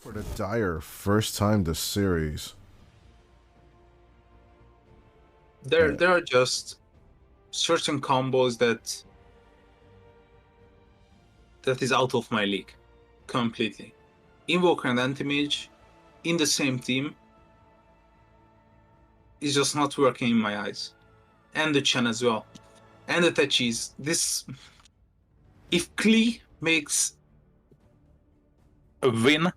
For the Dire, first time this series. There are just certain combos that is out of my league completely. Invoker and Anti-Mage in the same team is just not working in my eyes. And the Chen as well. And the Techis. This, if Klee makes a win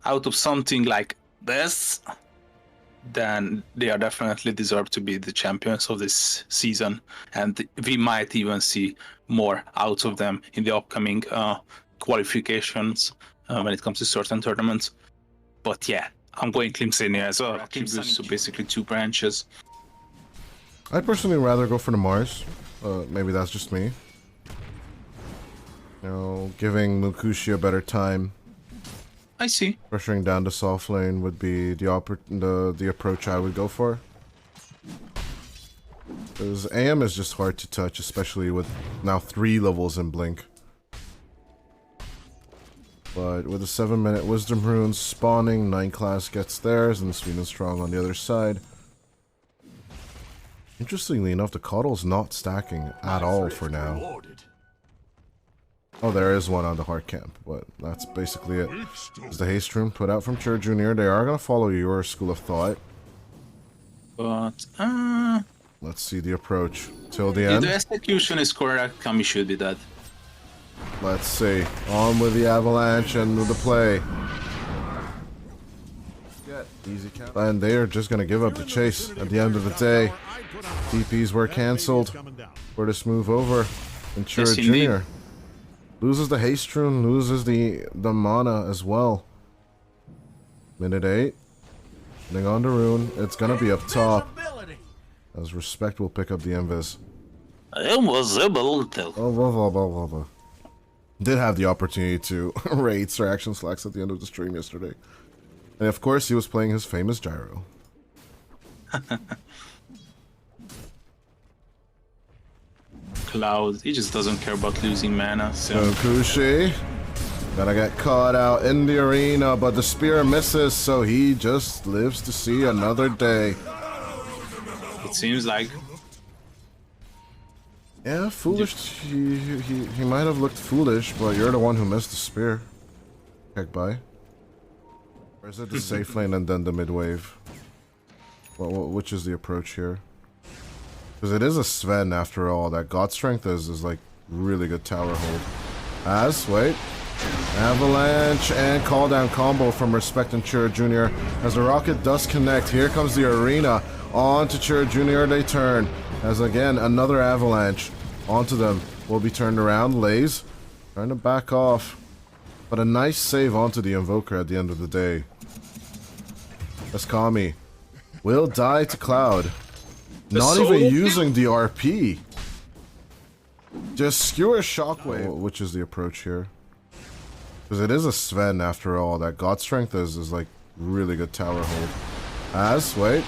out of something like this, then they are definitely deserve to be the champions of this season, and we might even see more out of them in the upcoming qualifications when it comes to certain tournaments. But yeah, I'm going Klim Sani4 as well. Klim Sani4, so basically two branches. I'd personally rather go for the Mars. Maybe that's just me. You know, giving Mukushi a better time. I see. Pressuring down the soft lane would be the approach I would go for. Because AM is just hard to touch, especially with now 3 levels in Blink. But with a 7-minute Wisdom Rune spawning, 9 class gets theirs, and Sweden Strong on the other side. Interestingly enough, the Coddle's not stacking at all for now. Oh, there is one on the Heart Camp, but that's basically it. Is the Haste Room put out from Chur Jr. They are going to follow your school of thought. But, let's see the approach. Till the end. If the execution is correct, Kami should be dead. Let's see. On with the Avalanche and with the play. Easy count. And they are just going to give up the chase at the end of the day. DPs were cancelled for this move over. And Chur Jr. loses the Haste Rune, loses the mana as well. Minute 8. Putting on the rune. It's going to be up top. As Respect will pick up the Invis. Invisible. Did have the opportunity to raid Sir Action Slacks at the end of the stream yesterday. And of course he was playing his famous gyro. Cloud, he just doesn't care about losing mana, so... Kushi gonna get caught out in the arena, but the spear misses, so he just lives to see another day. It seems like... Yeah, foolish. He might have looked foolish, but you're the one who missed the spear. Heck by. Or is it the safe lane and then the mid wave? Which is the approach here? Because it is a Sven after all. That God Strength is like really good tower hold. Wait. Avalanche and call down combo from Respect and Chur Jr. As the rocket does connect, here comes the arena. On to Chur Jr. they turn. As again, another Avalanche. Onto them. Will be turned around. Lays. Trying to back off. But a nice save onto the Invoker at the end of the day. As Kami will die to Cloud. Not even using the RP. Just skewer Shockwave, which is the approach here. Because it is a Sven after all. That God Strength is like really good tower hold. Wait.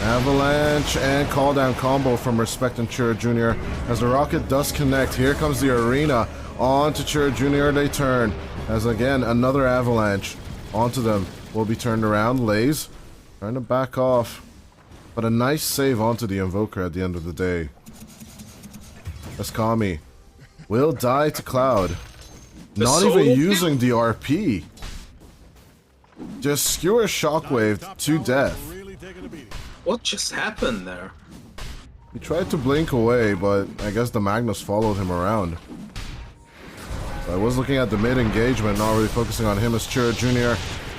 Avalanche and call down combo from Respect and Chur Jr. As the rocket does connect, here comes the arena. On to Chur Jr. they turn. As again, another Avalanche. Onto them. Will be turned around. Lays. Trying to back off. But a nice save onto the Invoker at the end of the day. As Kami will die to Cloud. Not even using the RP. Just skewer Shockwave to death. What just happened there? He tried to blink away, but I guess the Magnus followed him around. So I was looking at the mid engagement, not really focusing on him as Chur Jr.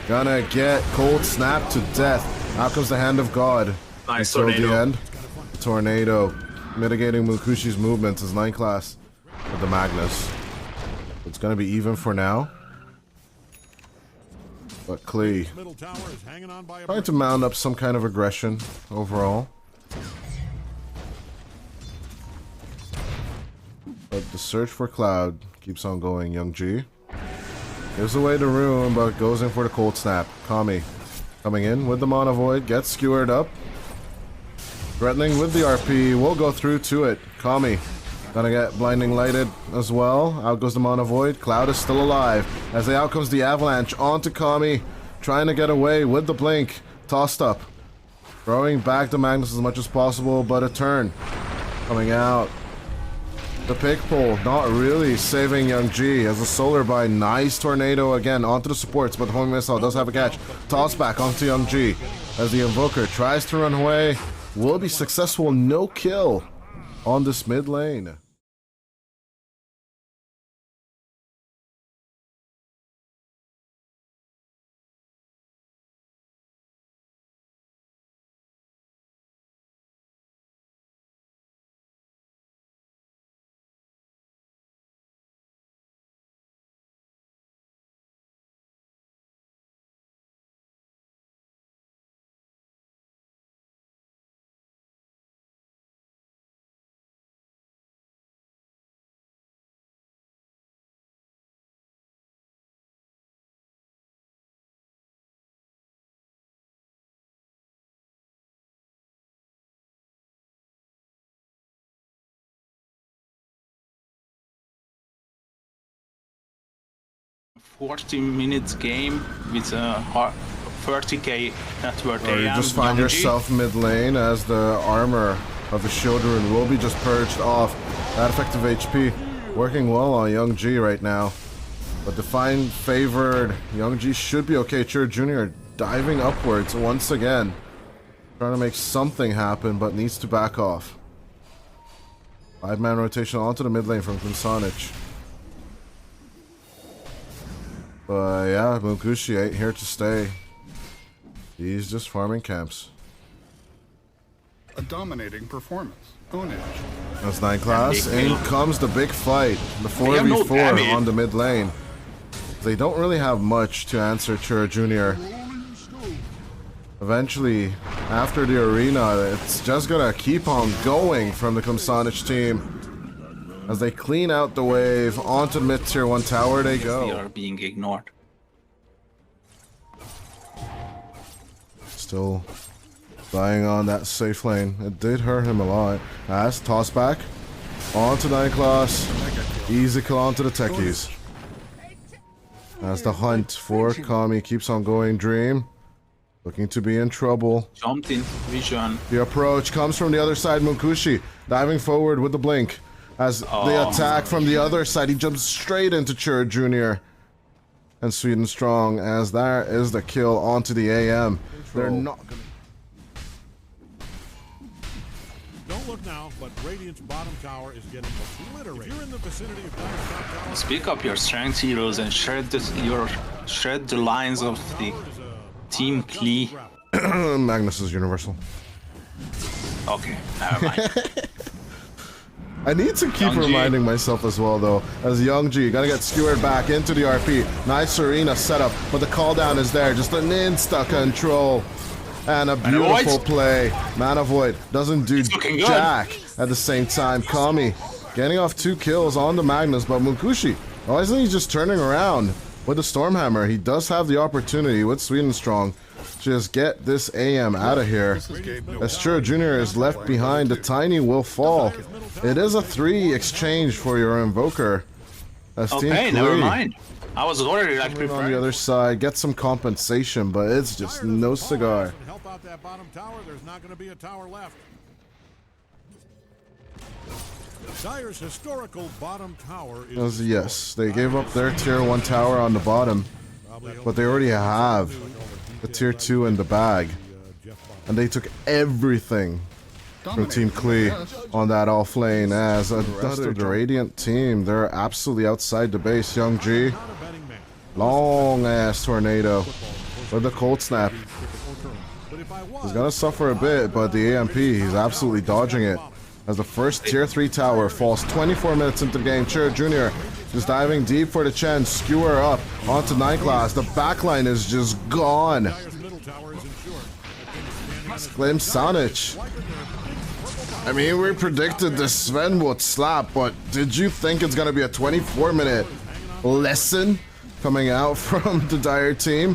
Gonna get cold snap to death. Out comes the Hand of God. Nice until tornado. the end. Tornado. Mitigating Mukushi's movements as 9 class with the Magnus. It's gonna be even for now. But Klee trying to mount up some kind of aggression overall. But the search for Cloud keeps on going, Young G. Gives away the rune, but goes in for the cold snap. Kami coming in with the Mana Void, gets skewered up. Threatening with the RP, will go through to it. Kami Gonna get blinding lighted as well. Out goes the Mana Void. Cloud is still alive. As the out comes the Avalanche onto Kami. Trying to get away with the blink. Tossed up. Throwing back the Magnus as much as possible, but a turn. Coming out. The pick pull, not really saving Young G as a solar by nice tornado again onto the supports, but the homing missile does have a catch. Toss back onto Young G as the invoker tries to run away. Will be successful, no kill on this mid lane. $40 game with a 30k net worth. Or you just find yourself mid lane as the armor of the shield rune will be just purged off. That effective HP working well on Young G right now. But the fine favored Young G should be okay. Chur Jr. diving upwards once again. Trying to make something happen, but needs to back off. 5-man rotation onto the mid lane from Klim Sani4. But yeah, Munkushi ain't here to stay. He's just farming camps. A dominating performance. Ownage. That's 9 class. In comes the big fight. The 4v4 on the mid lane. They don't really have much to answer Chur Jr. Eventually, after the arena, it's just gonna keep on going from the Klim Sani4 team. As they clean out the wave, onto the mid tier 1 tower they go. They are being ignored. Still dying on that safe lane. It did hurt him a lot. As toss back. Onto 9 class. Easy kill onto the techies. As the hunt for Kami keeps on going. Dream looking to be in trouble. Jumped in vision. The approach comes from the other side. Munkushi diving forward with the blink. As the attack from the other side, he jumps straight into Chur Jr. And Sweden Strong, as that is the kill onto the AM. They're not gonna... Don't look now, but Radiant's bottom tower is getting obliterated. If you're in the vicinity of Dire's top tower, Speak up your strength heroes and shred the lines of the team Klee. Magnus is universal. Okay, never mind. I need to keep reminding myself as well, though, as Young G gotta get skewered back into the RP. Nice arena setup, but the call down is there. Just an insta control and a beautiful play. Mana Void doesn't do jack at the same time. Kami getting off 2 kills on the Magnus, but Munkushi, why isn't he just turning around with the Stormhammer? He does have the opportunity with Sweden Strong. Just get this AM out of here. As Chur Jr. is left behind, the Tiny will fall. It is a 3 exchange for your Invoker. As Okay, never mind. I was already like prepared. On the other side, get some compensation, but it's just no cigar. help out that bottom tower. There's not going to be a tower left. Dire's historical bottom tower is... Yes, they gave up their tier 1 tower on the bottom, but they already have the tier 2 in the bag. And they took everything from Team Klee on that off lane. As the rest of the Radiant team, they're absolutely outside the base. Young G, long ass tornado with the cold snap. He's gonna suffer a bit, but the AMP, he's absolutely dodging it. As the first tier 3 tower falls 24 minutes into the game. Chur Jr. just diving deep for the Chen. Skewer up onto 9 class. The backline is just gone. Klim Sani4. I mean, we predicted the Sven would slap, but did you think it's gonna be a 24-minute lesson coming out from the Dire team?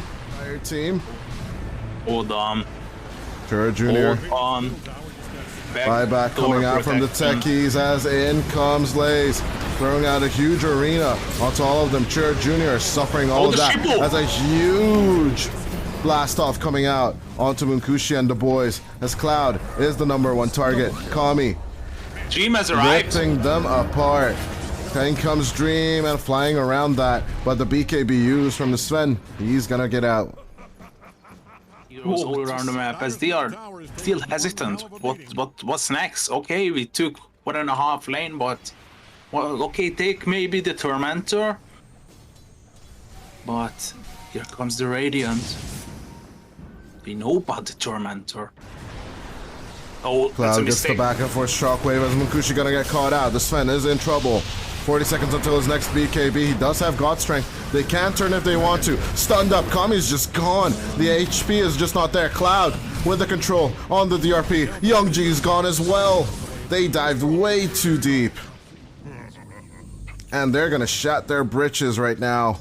Hold on. Chur Jr. Hold on. Buyback coming out from the techies as in comes Lays. Throwing out a huge arena onto all of them. Chur Jr. suffering all of that. That's a huge blast off coming out onto Munkushi and the boys as Cloud is the #1 target. Kami Dream has arrived. ripping them apart. Then comes Dream and flying around that, but the BKBUs from the Sven, he's gonna get out. Heroes all around the map as they are still hesitant. What's next? Okay, we took 1.5 lane, but well, okay, take maybe the Tormentor. But here comes the Radiant. We know about the Tormentor. Oh, that's a Cloud gets the mistake. back and forth shockwave as Munkushi gonna get caught out. The Sven is in trouble. 40 seconds until his next BKB. He does have God Strength. They can turn if they want to. Stunned up. Kami's just gone. The HP is just not there. Cloud with the control on the DRP. Young G's gone as well. They dived way too deep. And they're gonna shat their britches right now.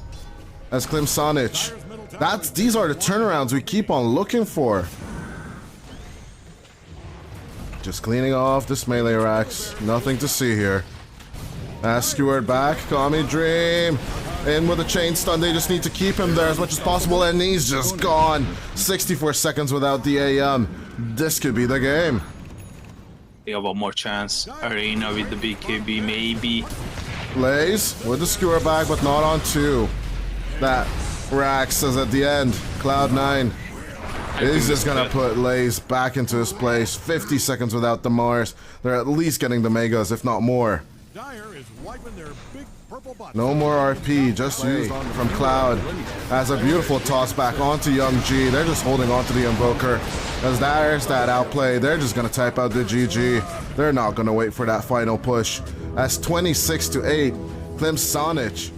As Klim Sani4. These are the turnarounds we keep on looking for. Just cleaning off this melee racks. Nothing to see here. Skewered back. Kami Dream. In with a chain stun. They just need to keep him there as much as possible. And he's just gone. 64 seconds without the AM. This could be the game. We have one more chance. Arena with the BKB, maybe. Lays with the skewer back, but not on 2. That Rax is at the end. Cloud9 is just gonna put Lays back into his place. 50 seconds without the Mars. They're at least getting the Megas, if not more. Dire is wiping their big purple butts. No more RP, just used from Cloud. As a beautiful toss back onto Young G. They're just holding on to the Invoker. As there's that outplay, they're just gonna type out the GG. They're not gonna wait for that final push. As 26-8, Klim Sani4